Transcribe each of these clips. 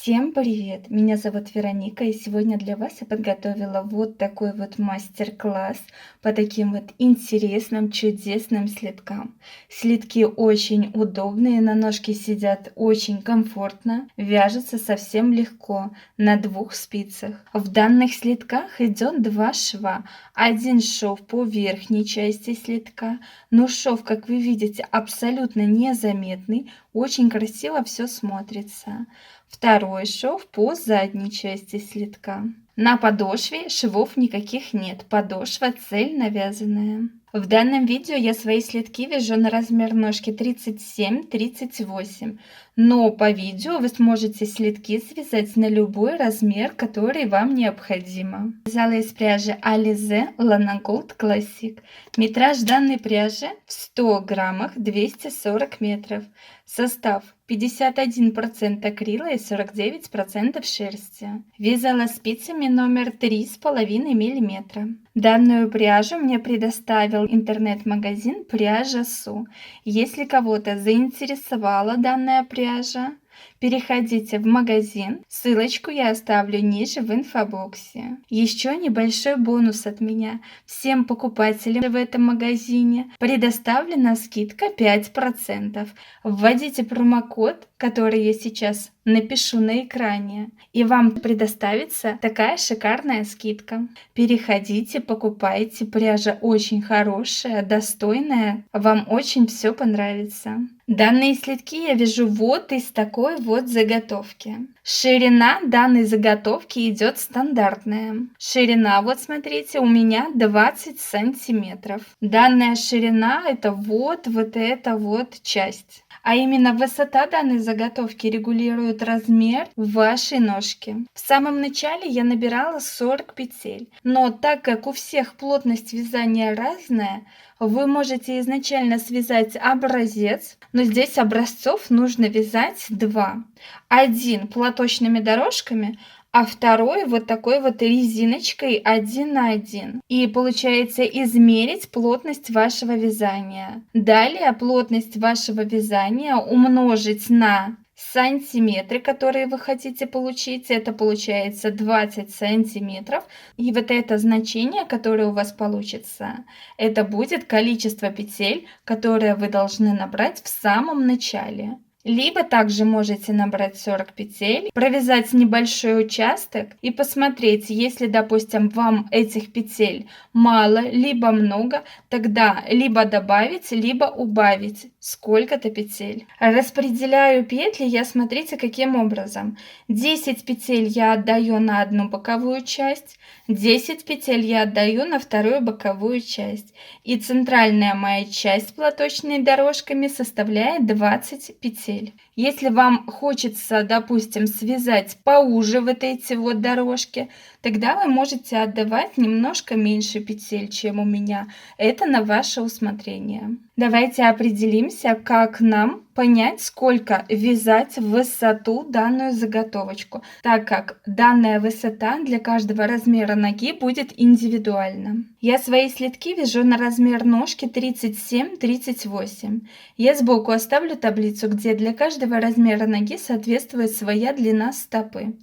Всем привет! Меня зовут Вероника, и сегодня для вас я подготовила вот такой вот мастер-класс по таким вот интересным, чудесным слиткам. Слитки очень удобные, на ножке сидят очень комфортно, вяжутся совсем легко на двух спицах. В данных слитках идет два шва. Один шов по верхней части слитка, но шов, как вы видите, абсолютно незаметный, очень красиво все смотрится. Второй шов по задней части слитка. На подошве швов никаких нет, подошва цельно вязаная. В данном видео я свои слитки вяжу на размер ножки 37-38, но по видео вы сможете слитки связать на любой размер, который вам необходимо. Вязала из пряжи Alize Lana Gold Classic. Метраж данной пряжи в 100 граммах 240 метров. Состав 51% акрила и 49% шерсти. Вязала спицами номер 3,5 мм. Данную пряжу мне предоставил интернет-магазин Пряжа Су. Если кого-то заинтересовала данная пряжа, переходите в магазин, ссылочку я оставлю ниже в инфобоксе. Еще небольшой бонус от меня. Всем покупателям в этом магазине предоставлена скидка 5%. Вводите промокод, который я сейчас напишу на экране, и вам предоставится такая шикарная скидка. Переходите, покупайте, пряжа очень хорошая, достойная, вам очень все понравится. Данные слитки я вяжу вот из такой вот заготовки. Ширина данной заготовки идет стандартная. Ширина, вот смотрите, у меня 20 сантиметров. Данная ширина это вот эта вот часть. А именно высота данной заготовки регулирует размер вашей ножки. В самом начале я набирала 40 петель, но так как у всех плотность вязания разная, вы можете изначально связать образец, но здесь образцов нужно вязать два. Один платочными дорожками, а второй вот такой вот резиночкой 1 на 1. И получается измерить плотность вашего вязания. Далее плотность вашего вязания умножить на сантиметры, которые вы хотите получить. Это получается 20 сантиметров. И вот это значение, которое у вас получится, это будет количество петель, которые вы должны набрать в самом начале. Либо также можете набрать 40 петель, провязать небольшой участок и посмотреть, если, допустим, вам этих петель мало, либо много, тогда либо добавить, либо убавить сколько-то петель. Распределяю петли я, смотрите, каким образом. 10 петель я отдаю на одну боковую часть, 10 петель я отдаю на вторую боковую часть. И центральная моя часть платочными дорожками составляет 20 петель. Если вам хочется, допустим, связать поуже вот эти вот дорожки, тогда вы можете отдавать немножко меньше петель, чем у меня. Это на ваше усмотрение. Давайте определимся, как нам понять, сколько вязать в высоту данную заготовочку, так как данная высота для каждого размера ноги будет индивидуальна. Я свои слитки вяжу на размер ножки 37-38. Я сбоку оставлю таблицу, где для каждого размера ноги соответствует своя длина стопы.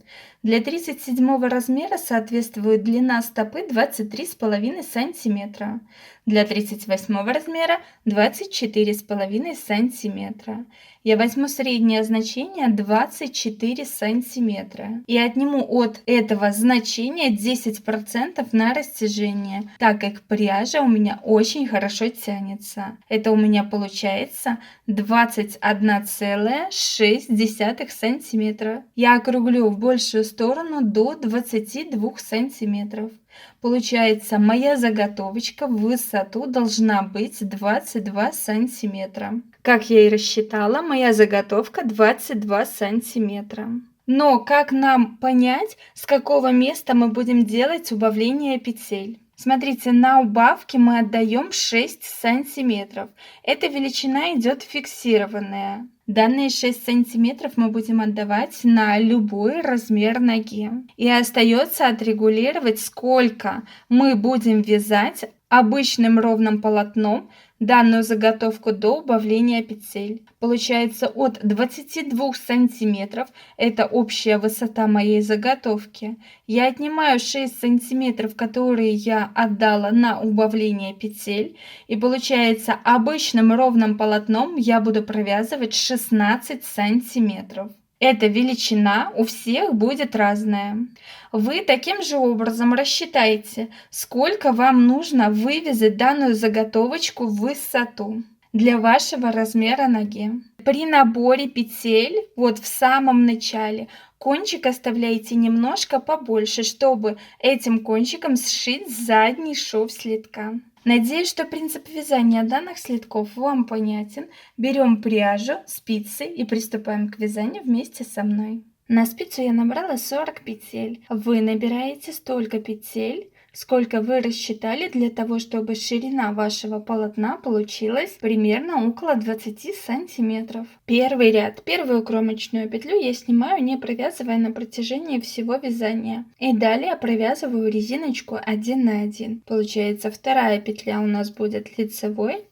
Для 37 размера соответствует длина стопы 23,5 сантиметра. Для 38 размера 24,5 сантиметра. Я возьму среднее значение 24 сантиметра и отниму от этого значения 10% на растяжение, так как пряжа у меня очень хорошо тянется. Это у меня получается 21,6 сантиметра. Я округлю в большую сторону до 22 сантиметров. Получается, моя заготовочка в высоту должна быть 22 сантиметра. Как я и рассчитала, моя заготовка 22 сантиметра. Но как нам понять, с какого места мы будем делать убавление петель? Смотрите, на убавке мы отдаем 6 сантиметров. Эта величина идет фиксированная. Данные 6 сантиметров мы будем отдавать на любой размер ноги. И остается отрегулировать, сколько мы будем вязать обычным ровным полотном данную заготовку до убавления петель. Получается от 22 сантиметров, это общая высота моей заготовки. Я отнимаю 6 сантиметров, которые я отдала на убавление петель, и получается обычным ровным полотном я буду провязывать 16 сантиметров. Эта величина у всех будет разная. Вы таким же образом рассчитайте, сколько вам нужно вывязать данную заготовочку в высоту для вашего размера ноги. При наборе петель, вот в самом начале, кончик оставляйте немножко побольше, чтобы этим кончиком сшить задний шов слитка. Надеюсь, что принцип вязания данных слитков вам понятен. Берем пряжу, спицы и приступаем к вязанию вместе со мной. На спицу я набрала 40 петель. Вы набираете столько петель, сколько вы рассчитали, для того, чтобы ширина вашего полотна получилась примерно около 20 сантиметров. Первый ряд, первую кромочную петлю я снимаю, не провязывая на протяжении всего вязания. И далее провязываю резиночку 1 на 1. Получается, вторая петля у нас будет лицевой,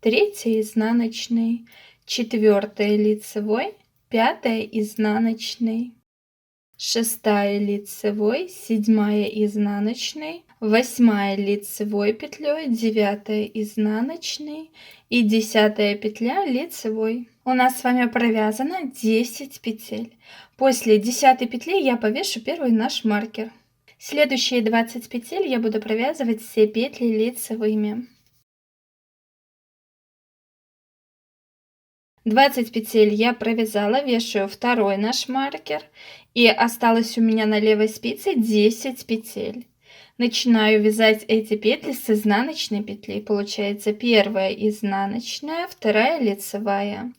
третья изнаночной, четвертая лицевой, пятая изнаночной, шестая лицевой, седьмая изнаночной, восьмая лицевой петлей, девятая изнаночной и 10 петля лицевой. У нас с вами провязано 10 петель. После 10 петли я повешу первый наш маркер. Следующие 20 петель я буду провязывать все петли лицевыми. 20 петель я провязала, вешаю второй наш маркер, и осталось у меня на левой спице 10 петель. Начинаю вязать эти петли с изнаночной петли. Получается первая изнаночная, вторая лицевая,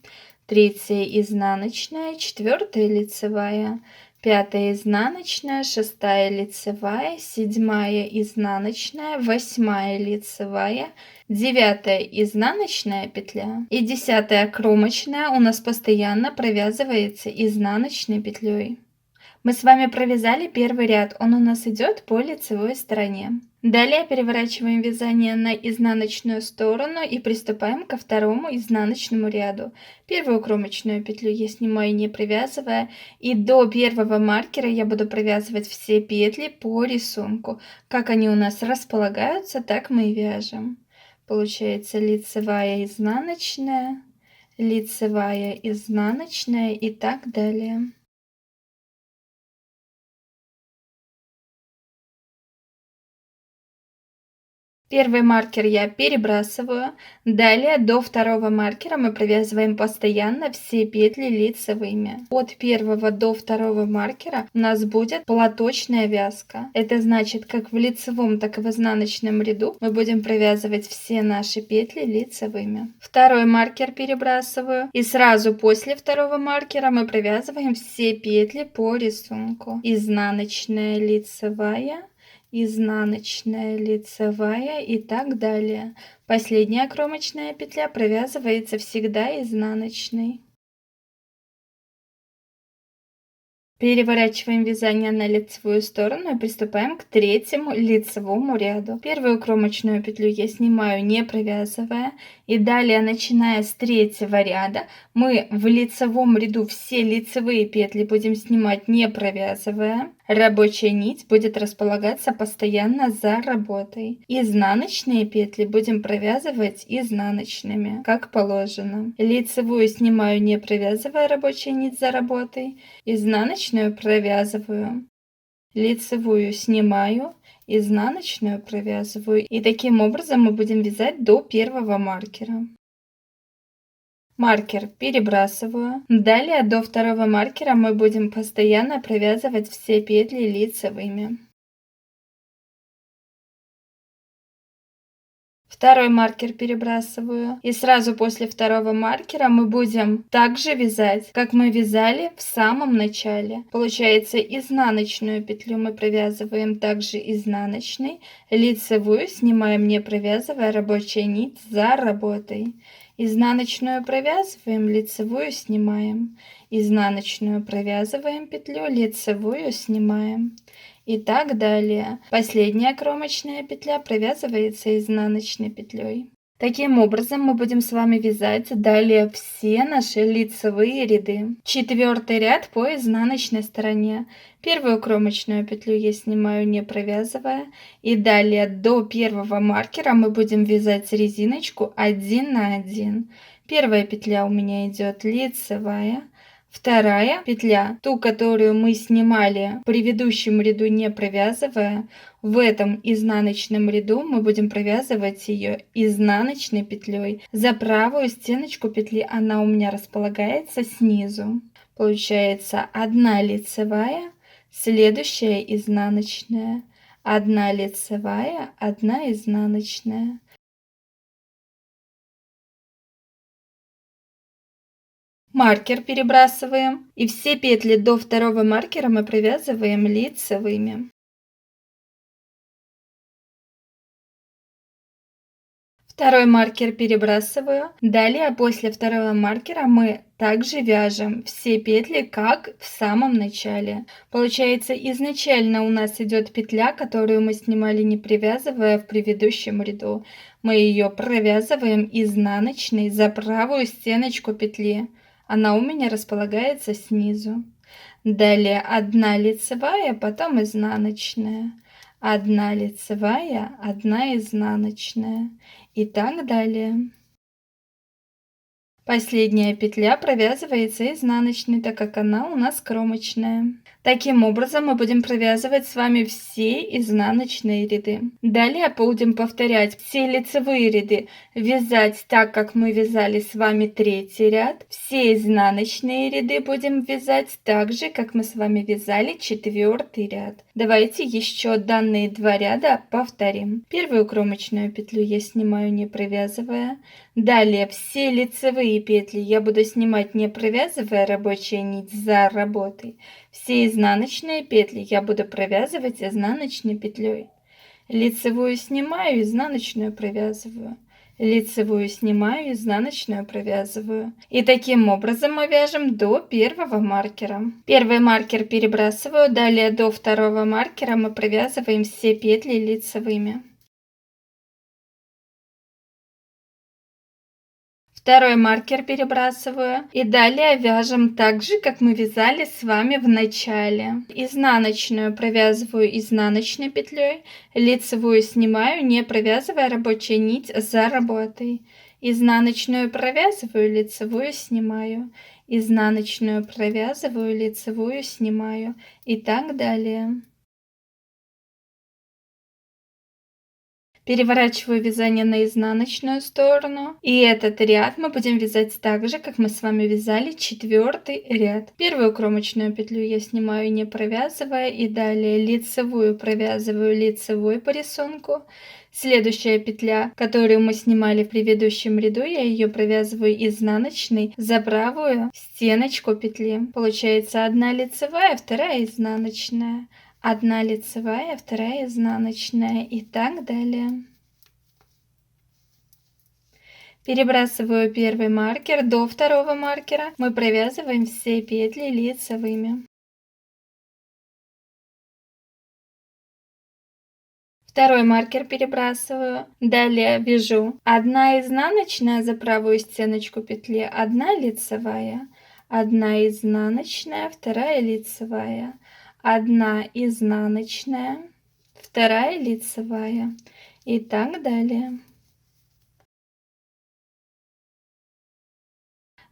третья изнаночная, четвертая лицевая, пятая изнаночная, шестая лицевая, седьмая изнаночная, восьмая лицевая, 9 изнаночная петля и 10 кромочная у нас постоянно провязывается изнаночной петлей. Мы с вами провязали первый ряд, он у нас идет по лицевой стороне. Далее переворачиваем вязание на изнаночную сторону и приступаем ко второму изнаночному ряду. Первую кромочную петлю я снимаю, не провязывая, и до первого маркера я буду провязывать все петли по рисунку. Как они у нас располагаются, так мы и вяжем. Получается лицевая, изнаночная, лицевая, изнаночная и так далее. Первый маркер я перебрасываю. Далее до второго маркера мы провязываем постоянно все петли лицевыми. От первого до второго маркера у нас будет платочная вязка. Это значит, как в лицевом, так и в изнаночном ряду мы будем провязывать все наши петли лицевыми. Второй маркер перебрасываю. И сразу после второго маркера мы провязываем все петли по рисунку. Изнаночная, лицевая, изнаночная, лицевая и так далее. Последняя кромочная петля провязывается всегда изнаночной. Переворачиваем вязание на лицевую сторону и приступаем к третьему лицевому ряду. Первую кромочную петлю я снимаю, не провязывая, и далее, начиная с третьего ряда, мы в лицевом ряду все лицевые петли будем снимать, не провязывая. Рабочая нить будет располагаться постоянно за работой. Изнаночные петли будем провязывать изнаночными, как положено. Лицевую снимаю, не провязывая, рабочая нить за работой. Изнаночную провязываю. Лицевую снимаю, изнаночную провязываю. И таким образом мы будем вязать до первого маркера. Маркер перебрасываю. Далее до второго маркера мы будем постоянно провязывать все петли лицевыми. Второй маркер перебрасываю. И сразу после второго маркера мы будем также вязать, как мы вязали в самом начале. Получается, изнаночную петлю мы провязываем также изнаночной. Лицевую снимаем, не провязывая, рабочая нить за работой. Изнаночную провязываем, лицевую снимаем. Изнаночную провязываем петлю, лицевую снимаем. и так далее. Последняя кромочная петля провязывается изнаночной петлей. Таким образом мы будем с вами вязать далее все наши лицевые ряды. Четвертый ряд по изнаночной стороне. Первую кромочную петлю я снимаю, не провязывая, и далее до первого маркера мы будем вязать резиночку 1 на 1. Первая петля у меня идет лицевая. Вторая петля, ту, которую мы снимали в предыдущем ряду, не провязывая, в этом изнаночном ряду мы будем провязывать ее изнаночной петлей. За правую стеночку петли она у меня располагается снизу. Получается 1 лицевая, следующая изнаночная, 1 лицевая, 1 изнаночная. Маркер перебрасываем, и все петли до второго маркера мы провязываем лицевыми. Второй маркер перебрасываю. Далее после второго маркера мы также вяжем все петли, как в самом начале. Получается, изначально у нас идет петля, которую мы снимали, не привязывая в предыдущем ряду. Мы ее провязываем изнаночной за правую стеночку петли. Она у меня располагается снизу. Далее 1 лицевая, потом изнаночная. 1 лицевая, 1 изнаночная. И так далее. Последняя петля провязывается изнаночной, так как она у нас кромочная. Таким образом мы будем провязывать с вами все изнаночные ряды. Далее будем повторять все лицевые ряды, вязать так, как мы вязали с вами третий ряд. Все изнаночные ряды будем вязать так же, как мы с вами вязали четвертый ряд. Давайте еще данные 2 ряда повторим. Первую кромочную петлю я снимаю, не провязывая. Далее все лицевые петли я буду снимать, не провязывая рабочая нить за работой. Все изнаночные петли я буду провязывать изнаночной петлей. Лицевую снимаю, изнаночную провязываю. Лицевую снимаю, изнаночную провязываю. И таким образом мы вяжем до первого маркера. Первый маркер перебрасываю, далее до второго маркера мы провязываем все петли лицевыми. Второй маркер перебрасываю, и далее вяжем так же, как мы вязали с вами в начале. Изнаночную провязываю изнаночной петлей, лицевую снимаю, не провязывая рабочая нить за работой. Изнаночную провязываю, лицевую снимаю, изнаночную провязываю, лицевую снимаю и так далее. Переворачиваю вязание на изнаночную сторону, и этот ряд мы будем вязать так же, как мы с вами вязали четвертый ряд. Первую кромочную петлю я снимаю, не провязывая, и далее лицевую провязываю лицевой по рисунку. Следующая петля, которую мы снимали в предыдущем ряду, я ее провязываю изнаночной за правую стеночку петли. Получается 1 лицевая, 2 изнаночная. 1 лицевая, 2 изнаночная и так далее. Перебрасываю первый маркер, до второго маркера мы провязываем все петли лицевыми. Второй маркер перебрасываю, далее вяжу 1 изнаночная за правую стеночку петли, 1 лицевая, 1 изнаночная, 2 лицевая, 1 изнаночная, 2 лицевая и так далее.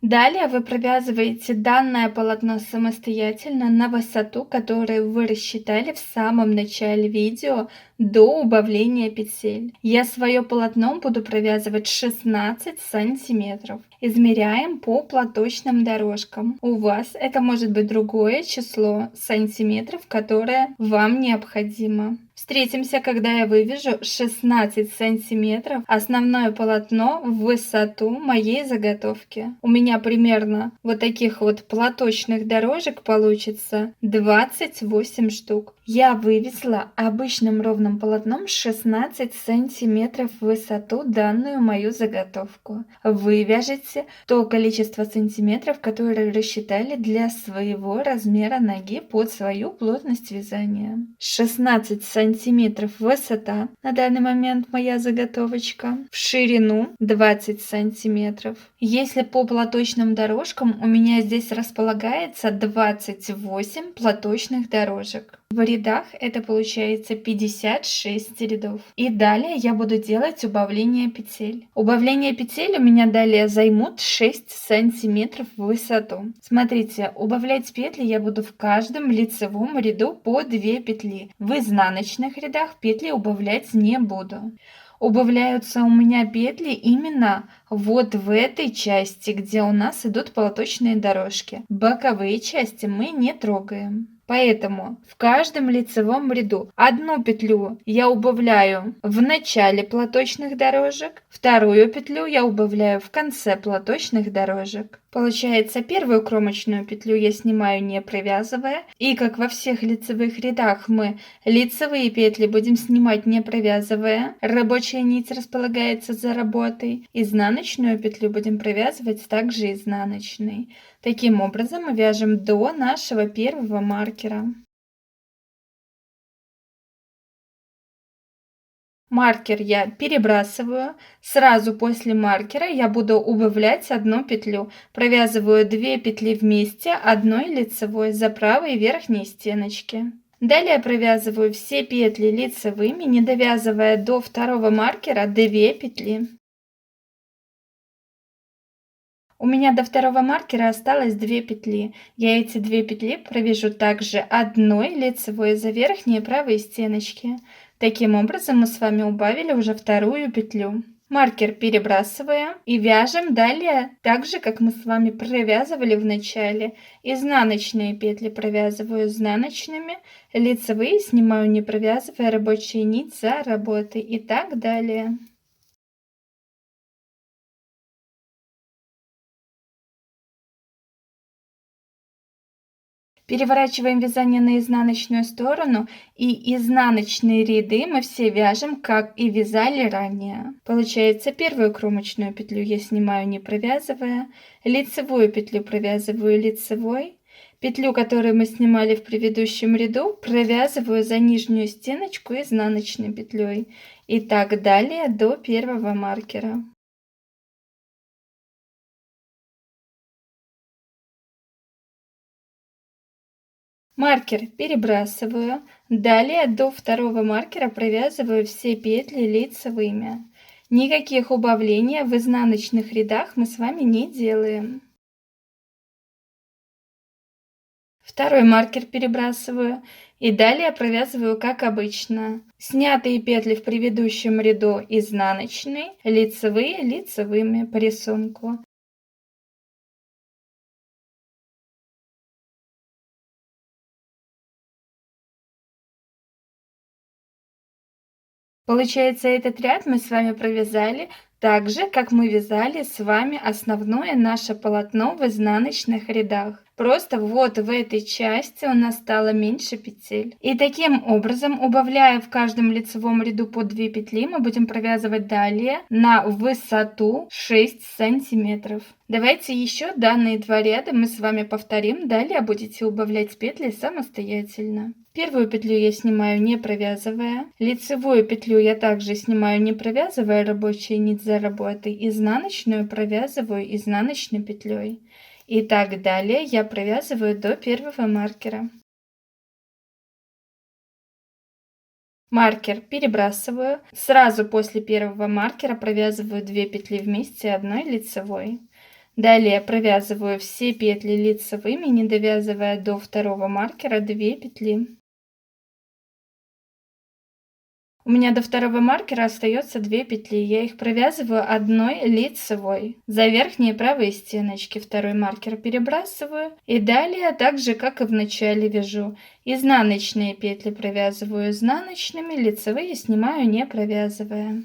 Далее вы провязываете данное полотно самостоятельно на высоту, которую вы рассчитали в самом начале видео до убавления петель. Я свое полотно буду провязывать 16 сантиметров. Измеряем по платочным дорожкам. У вас это может быть другое число сантиметров, которое вам необходимо. Встретимся, когда я вывяжу 16 сантиметров основное полотно в высоту моей заготовки. У меня примерно вот таких вот платочных дорожек получится 28 штук. Я вывезла обычным ровным полотном 16 сантиметров в высоту данную мою заготовку. Вы вяжете то количество сантиметров, которые рассчитали для своего размера ноги под свою плотность вязания. 16 сантиметров высота, на данный момент моя заготовочка, в ширину 20 сантиметров. Если по платочным дорожкам у меня здесь располагается 28 платочных дорожек. В рядах это получается 56 рядов. И далее я буду делать убавление петель. Убавление петель у меня далее займут 6 сантиметров в высоту. Смотрите, убавлять петли я буду в каждом лицевом ряду по 2 петли. В изнаночных рядах петли убавлять не буду. Убавляются у меня петли именно вот в этой части, где у нас идут полоточные дорожки. Боковые части мы не трогаем. Поэтому в каждом лицевом ряду одну петлю я убавляю в начале платочных дорожек, вторую петлю я убавляю в конце платочных дорожек. Получается, первую кромочную петлю я снимаю не провязывая, и как во всех лицевых рядах мы лицевые петли будем снимать не провязывая, рабочая нить располагается за работой, изнаночную петлю будем провязывать также изнаночной. Таким образом мы вяжем до нашего первого маркера. Маркер я перебрасываю. Сразу после маркера я буду убавлять одну петлю. Провязываю 2 петли вместе одной лицевой за правой верхней стеночки. Далее провязываю все петли лицевыми, не довязывая до второго маркера 2 петли. У меня до второго маркера осталось 2 петли. Я эти 2 петли провяжу также одной лицевой за верхние правые стеночки. Таким образом мы с вами убавили уже вторую петлю. Маркер перебрасываем и вяжем далее так же, как мы с вами провязывали в начале. Изнаночные петли провязываю изнаночными, лицевые снимаю не провязывая, рабочая нить за работой и так далее. Переворачиваем вязание на изнаночную сторону, и изнаночные ряды мы все вяжем, как и вязали ранее. Получается, первую кромочную петлю я снимаю не провязывая, лицевую петлю провязываю лицевой, петлю, которую мы снимали в предыдущем ряду, провязываю за нижнюю стеночку изнаночной петлей и так далее до первого маркера. Маркер перебрасываю. Далее до второго маркера провязываю все петли лицевыми. Никаких убавлений в изнаночных рядах мы с вами не делаем. Второй маркер перебрасываю и далее провязываю как обычно. Снятые петли в предыдущем ряду изнаночные, лицевые лицевыми по рисунку. Получается, этот ряд мы с вами провязали так же, как мы вязали с вами основное наше полотно в изнаночных рядах. Просто вот в этой части у нас стало меньше петель. И таким образом, убавляя в каждом лицевом ряду по 2 петли, мы будем провязывать далее на высоту 6 сантиметров. Давайте еще данные 2 ряда мы с вами повторим. Далее будете убавлять петли самостоятельно. Первую петлю я снимаю не провязывая. Лицевую петлю я также снимаю не провязывая, рабочая нить за работой. Изнаночную провязываю изнаночной петлей. И так далее я провязываю до первого маркера. Маркер перебрасываю. Сразу после первого маркера провязываю 2 петли вместе одной лицевой. Далее провязываю все петли лицевыми, не довязывая до второго маркера 2 петли. У меня до второго маркера остается 2 петли. Я их провязываю одной лицевой. За верхние правые стеночки второй маркер перебрасываю. И далее, так же как и в начале, вяжу. Изнаночные петли провязываю изнаночными, лицевые снимаю, не провязывая.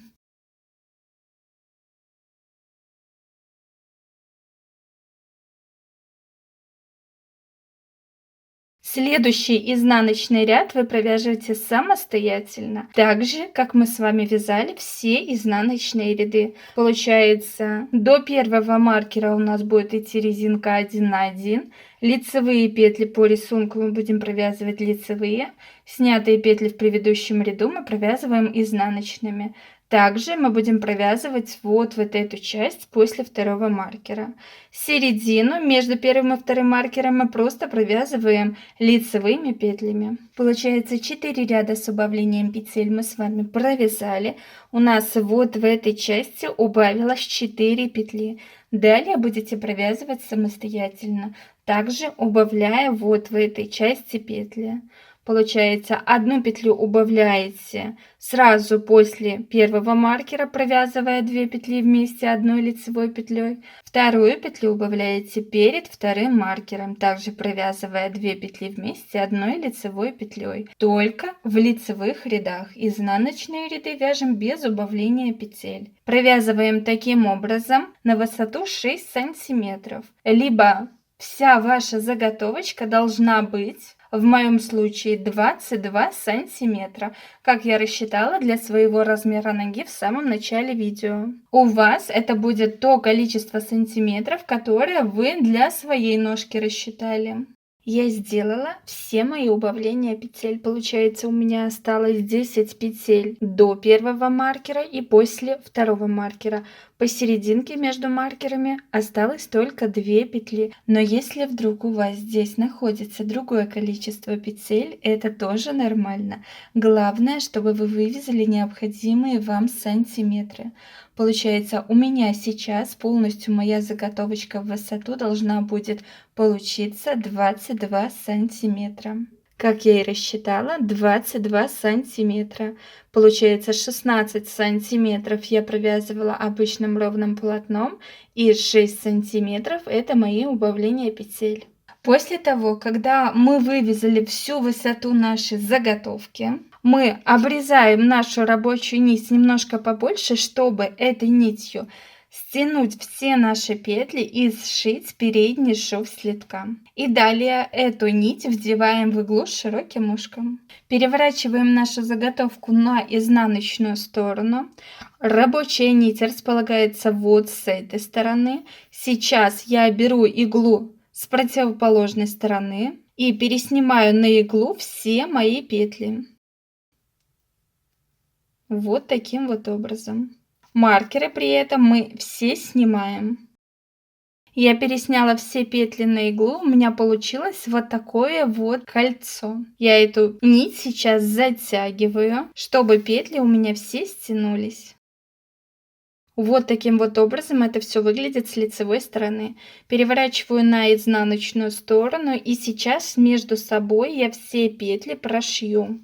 Следующий изнаночный ряд вы провяжете самостоятельно, так же, как мы с вами вязали все изнаночные ряды. Получается, до первого маркера у нас будет идти резинка 1 на 1. Лицевые петли по рисунку мы будем провязывать лицевые. Снятые петли в предыдущем ряду мы провязываем изнаночными. Также мы будем провязывать вот эту часть после второго маркера. Середину между первым и вторым маркером мы просто провязываем лицевыми петлями. Получается 4 ряда с убавлением петель мы с вами провязали. У нас вот в этой части убавилось 4 петли. Далее будете провязывать самостоятельно, также убавляя вот в этой части петли. Получается, одну петлю убавляете сразу после первого маркера, провязывая 2 петли вместе одной лицевой петлей. Вторую петлю убавляете перед вторым маркером, также провязывая 2 петли вместе одной лицевой петлей. Только в лицевых рядах. Изнаночные ряды вяжем без убавления петель. Провязываем таким образом на высоту 6 сантиметров. Либо вся ваша заготовочка должна быть, в моем случае, 22 сантиметра, как я рассчитала для своего размера ноги в самом начале видео. У вас это будет то количество сантиметров, которое вы для своей ножки рассчитали. Я сделала все мои убавления петель. Получается, у меня осталось 10 петель до первого маркера и после второго маркера. Посерединке между маркерами осталось только 2 петли. Но если вдруг у вас здесь находится другое количество петель, это тоже нормально. Главное, чтобы вы вывязали необходимые вам сантиметры. Получается, у меня сейчас полностью моя заготовочка в высоту должна будет получиться 22 сантиметра. Как я и рассчитала, 22 сантиметра. Получается, 16 сантиметров я провязывала обычным ровным полотном, и 6 сантиметров это мои убавления петель. После того, когда мы вывязали всю высоту нашей заготовки, мы обрезаем нашу рабочую нить немножко побольше, чтобы этой нитью стянуть все наши петли и сшить передний шов слитка. И далее эту нить вдеваем в иглу с широким ушком. Переворачиваем нашу заготовку на изнаночную сторону. Рабочая нить располагается вот с этой стороны. Сейчас я беру иглу с противоположной стороны и переснимаю на иглу все мои петли. Вот таким вот образом. Маркеры при этом мы все снимаем. Я пересняла все петли на иглу, у меня получилось вот такое вот кольцо. Я эту нить сейчас затягиваю, чтобы петли у меня все стянулись. Вот таким вот образом это все выглядит с лицевой стороны. Переворачиваю на изнаночную сторону, и сейчас между собой я все петли прошью,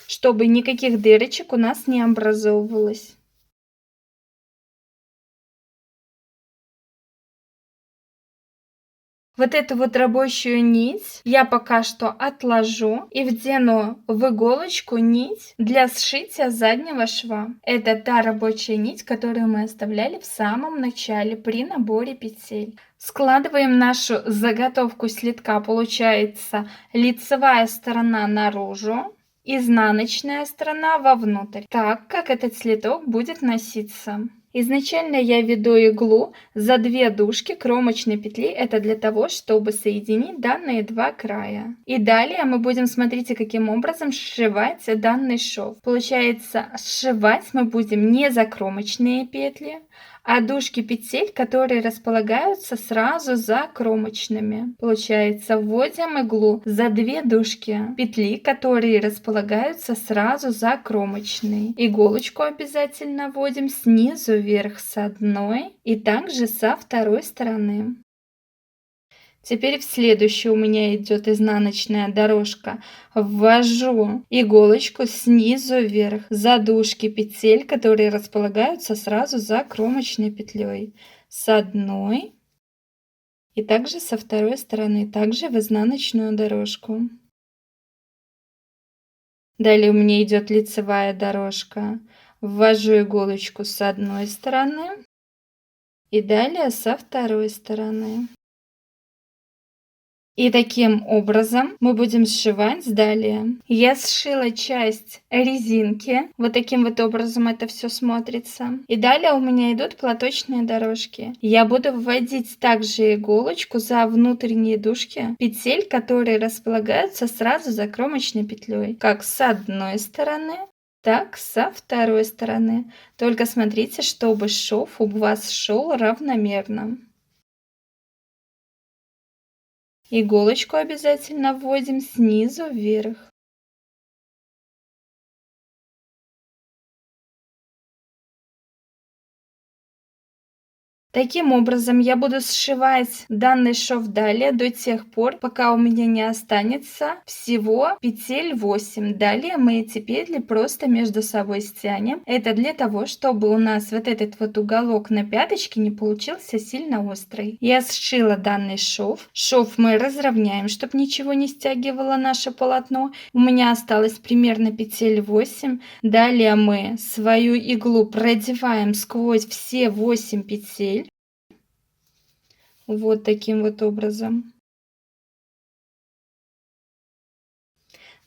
чтобы никаких дырочек у нас не образовывалось. Вот эту вот рабочую нить я пока что отложу и вдену в иголочку нить для сшития заднего шва. Это та рабочая нить, которую мы оставляли в самом начале при наборе петель. Складываем нашу заготовку слитка. Получается лицевая сторона наружу, изнаночная сторона вовнутрь, так как этот слиток будет носиться. Изначально я веду иглу за 2 дужки кромочной петли. Это для того, чтобы соединить данные два края. И далее мы будем, смотрите, каким образом сшивать данный шов. Получается, сшивать мы будем не за кромочные петли, а дужки петель, которые располагаются сразу за кромочными. Получается, вводим иглу за 2 дужки петли, которые располагаются сразу за кромочной. Иголочку обязательно вводим снизу вверх с одной и также со второй стороны. Теперь в следующую у меня идет изнаночная дорожка. Ввожу иголочку снизу вверх за дужки петель, которые располагаются сразу за кромочной петлей. С одной и также со второй стороны, также в изнаночную дорожку. Далее у меня идет лицевая дорожка. Ввожу иголочку с одной стороны и далее со второй стороны. И таким образом мы будем сшивать далее. Я сшила часть резинки. Вот таким вот образом это все смотрится. И далее у меня идут платочные дорожки. Я буду вводить также иголочку за внутренние дужки петель, которые располагаются сразу за кромочной петлей. Как с одной стороны, так со второй стороны. Только смотрите, чтобы шов у вас шел равномерно. Иголочку обязательно вводим снизу вверх. Таким образом, я буду сшивать данный шов далее до тех пор, пока у меня не останется всего петель 8. Далее мы эти петли просто между собой стянем. Это для того, чтобы у нас вот этот вот уголок на пяточке не получился сильно острый. Я сшила данный шов. Шов мы разровняем, чтобы ничего не стягивало наше полотно. У меня осталось примерно петель 8. Далее мы свою иглу продеваем сквозь все 8 петель. Вот таким вот образом.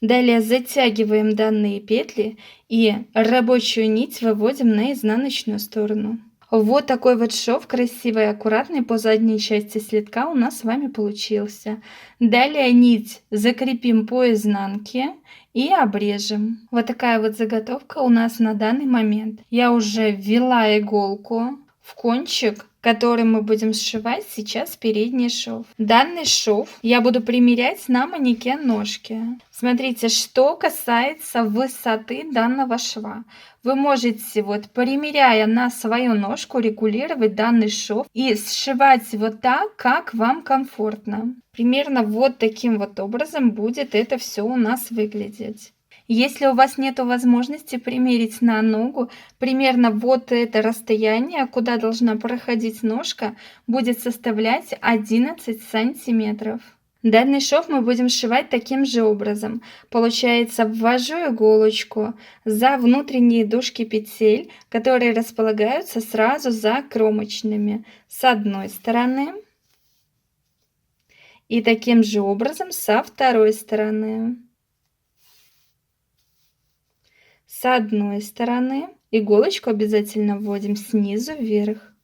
Далее затягиваем данные петли и рабочую нить выводим на изнаночную сторону. Вот такой вот шов красивый и аккуратный по задней части слитка у нас с вами получился. Далее нить закрепим по изнанке и обрежем. Вот такая вот заготовка у нас на данный момент. Я уже ввела иголку в кончик, которым мы будем сшивать сейчас передний шов. Данный шов я буду примерять на манекен ножки. Смотрите, что касается высоты данного шва. Вы можете, вот примеряя на свою ножку, регулировать данный шов и сшивать вот так, как вам комфортно. Примерно вот таким вот образом будет это все у нас выглядеть. Если у вас нет возможности примерить на ногу, примерно вот это расстояние, куда должна проходить ножка, будет составлять 11 сантиметров. Данный шов мы будем сшивать таким же образом. Получается, ввожу иголочку за внутренние дужки петель, которые располагаются сразу за кромочными, с одной стороны. И таким же образом со второй стороны. С одной стороны иголочку обязательно вводим снизу вверх.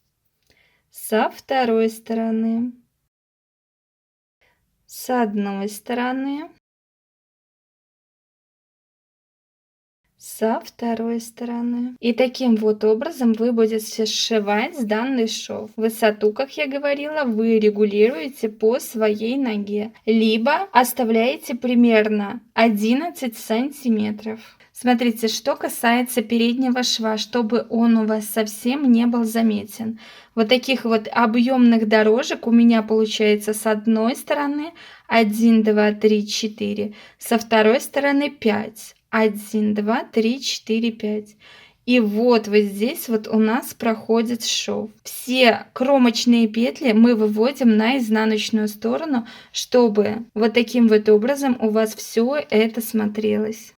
Со второй стороны. С одной стороны. Со второй стороны. И таким вот образом вы будете сшивать данный шов. Высоту, как я говорила, вы регулируете по своей ноге. Либо оставляете примерно 11 сантиметров. Смотрите, что касается переднего шва, чтобы он у вас совсем не был заметен. Вот таких вот объемных дорожек у меня получается с одной стороны 1, 2, 3, 4, со второй стороны 5. 1, 2, 3, 4, 5. И вот здесь вот у нас проходит шов. Все кромочные петли мы выводим на изнаночную сторону, чтобы вот таким вот образом у вас все это смотрелось.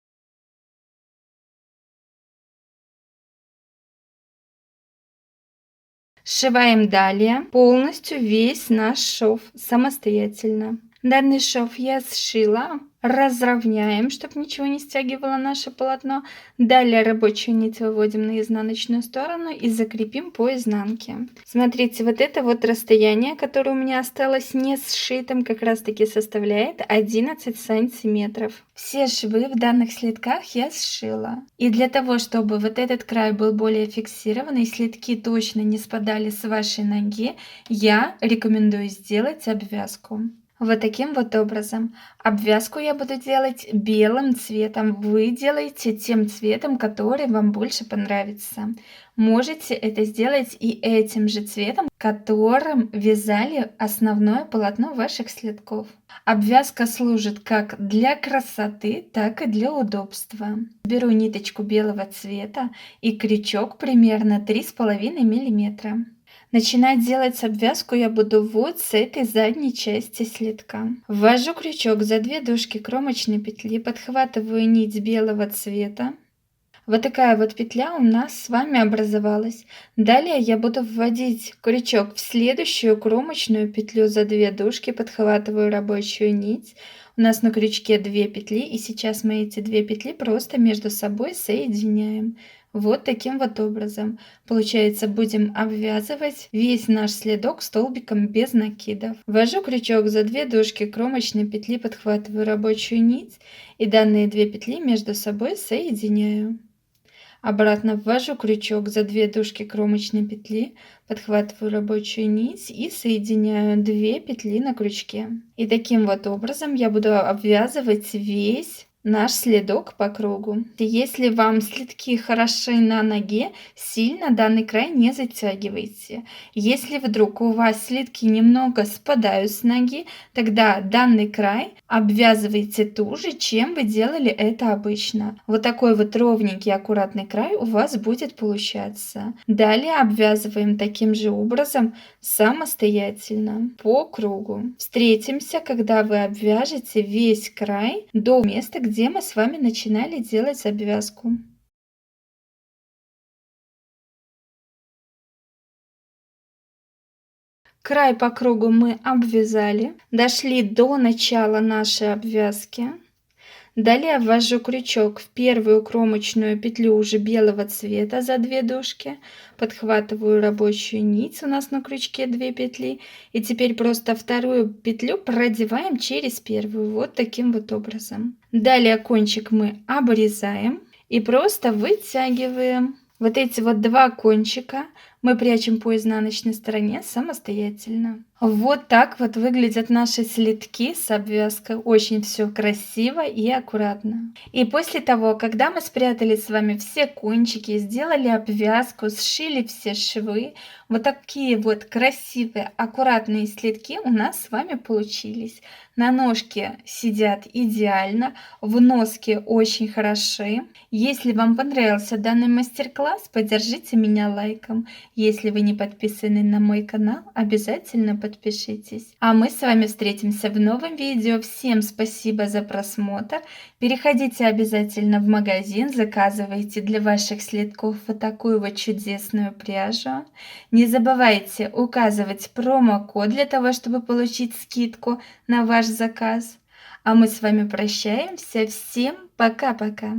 Сшиваем далее полностью весь наш шов самостоятельно. Данный шов я сшила. Разровняем, чтобы ничего не стягивало наше полотно. Далее рабочую нить выводим на изнаночную сторону и закрепим по изнанке. Смотрите, вот это вот расстояние, которое у меня осталось не сшитым, как раз таки составляет 11 сантиметров. Все швы в данных слитках я сшила. И для того, чтобы вот этот край был более фиксированный, слитки точно не спадали с вашей ноги, я рекомендую сделать обвязку. Вот таким вот образом. Обвязку я буду делать белым цветом. Вы делаете тем цветом, который вам больше понравится. Можете это сделать и этим же цветом, которым вязали основное полотно ваших слитков. Обвязка служит как для красоты, так и для удобства. Беру ниточку белого цвета и крючок примерно 3,5 мм. Начинать делать обвязку я буду вот с этой задней части слитка. Ввожу крючок за 2 дужки кромочной петли, подхватываю нить белого цвета. Вот такая вот петля у нас с вами образовалась. Далее я буду вводить крючок в следующую кромочную петлю за 2 дужки, подхватываю рабочую нить. У нас на крючке 2 петли, и сейчас мы эти 2 петли просто между собой соединяем. Вот таким вот образом. Получается, будем обвязывать весь наш следок столбиком без накидов. Ввожу крючок за 2 дужки кромочной петли, подхватываю рабочую нить и данные 2 петли между собой соединяю. Обратно ввожу крючок за 2 дужки кромочной петли, подхватываю рабочую нить и соединяю 2 петли на крючке. И таким вот образом я буду обвязывать весь наш следок по кругу. Если вам слитки хороши на ноге, сильно данный край не затягивайте. Если вдруг у вас слитки немного спадают с ноги, тогда данный край обвязывайте туже, чем вы делали это обычно. Вот такой вот ровненький аккуратный край у вас будет получаться. Далее обвязываем таким же образом самостоятельно по кругу. Встретимся, когда вы обвяжете весь край до места, где мы с вами начинали делать обвязку. Край по кругу мы обвязали, дошли до начала нашей обвязки. Далее ввожу крючок в первую кромочную петлю уже белого цвета за 2 дужки, подхватываю рабочую нить, у нас на крючке 2 петли, и теперь просто вторую петлю продеваем через первую, вот таким вот образом. Далее кончик мы обрезаем и просто вытягиваем. Вот эти вот 2 кончика мы прячем по изнаночной стороне самостоятельно. Вот так вот выглядят наши слитки с обвязкой. Очень все красиво и аккуратно. И после того, когда мы спрятали с вами все кончики, сделали обвязку, сшили все швы, вот такие вот красивые, аккуратные слитки у нас с вами получились. На ножке сидят идеально, в носке очень хороши. Если вам понравился данный мастер-класс, поддержите меня лайком. Если вы не подписаны на мой канал, обязательно подпишитесь. А мы с вами встретимся в новом видео. Всем спасибо за просмотр. Переходите обязательно в магазин, заказывайте для ваших слитков вот такую вот чудесную пряжу. Не забывайте указывать промокод для того, чтобы получить скидку на ваш заказ. А мы с вами прощаемся. Всем пока-пока.